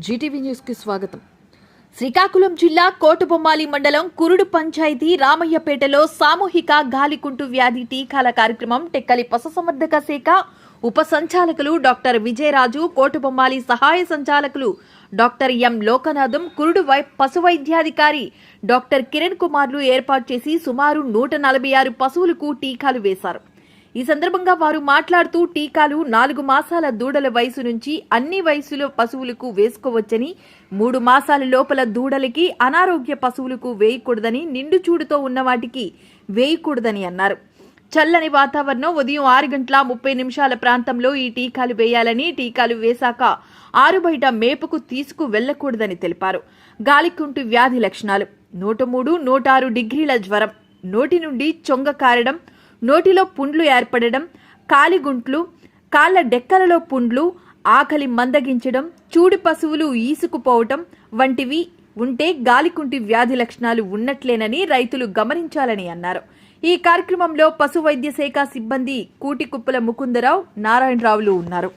Zee TV news కి స్వాగతం. శ్రీకాకుళం జిల్లా కోటబొమ్మాలి మండలం కురుడు పంచాయతీ రామయ్యపేటలో సామూహిక గాలికుంటు వ్యాధి టీకాల కార్యక్రమం టెక్కలి పశుసంవర్ధక శాఖ ఉప సంచాలకులు డాక్టర్ విజయరాజు, కోటబొమ్మాలి సహాయ సంచాలకులు డాక్టర్ ఎం లోకనాథం, కురుడు పశు వైద్యాధికారి డాక్టర్ కిరణ్ కుమార్లు ఏర్పాటు చేసి సుమారు 146 పశువులకు టీకాలు వేశారు. ఈ సందర్భంగా వారు మాట్లాడుతూ టీకాలు 4 మాసాల దూడల వయసు నుంచి అన్ని వయసుల పశువులకు వేసుకోవచ్చని, 3 మాసాల లోపల దూడలకి, అనారోగ్య పశువులకు వేయకూడదని, నిండు చూడుతో ఉన్న వాటికి వేయకూడదని అన్నారు. చల్లని వాతావరణం ఉదయం 6:30 ప్రాంతంలో ఈ టీకాలు వేయాలని, టీకాలు వేశాక ఆరుబయట మేపుకు తీసుకు వెళ్లకూడదని తెలిపారు. గాలికుంటు వ్యాధి లక్షణాలు: 103, 106 డిగ్రీల జ్వరం, నోటి నుండి చొంగ కారడం, నోటిలో పుండ్లు ఏర్పడడం, కాలిగుంట్లు, కాళ్ల డెక్కలలో పుండ్లు, ఆకలి మందగించడం, చూడి పశువులు ఈసుకుపోవటం వంటివి ఉంటే గాలికుంటి వ్యాధి లక్షణాలు ఉన్నట్లేనని రైతులు గమనించాలని అన్నారు. ఈ కార్యక్రమంలో పశు వైద్య శాఖ సిబ్బంది కూటికుప్పల ముకుందరావు, నారాయణరావులు ఉన్నారు.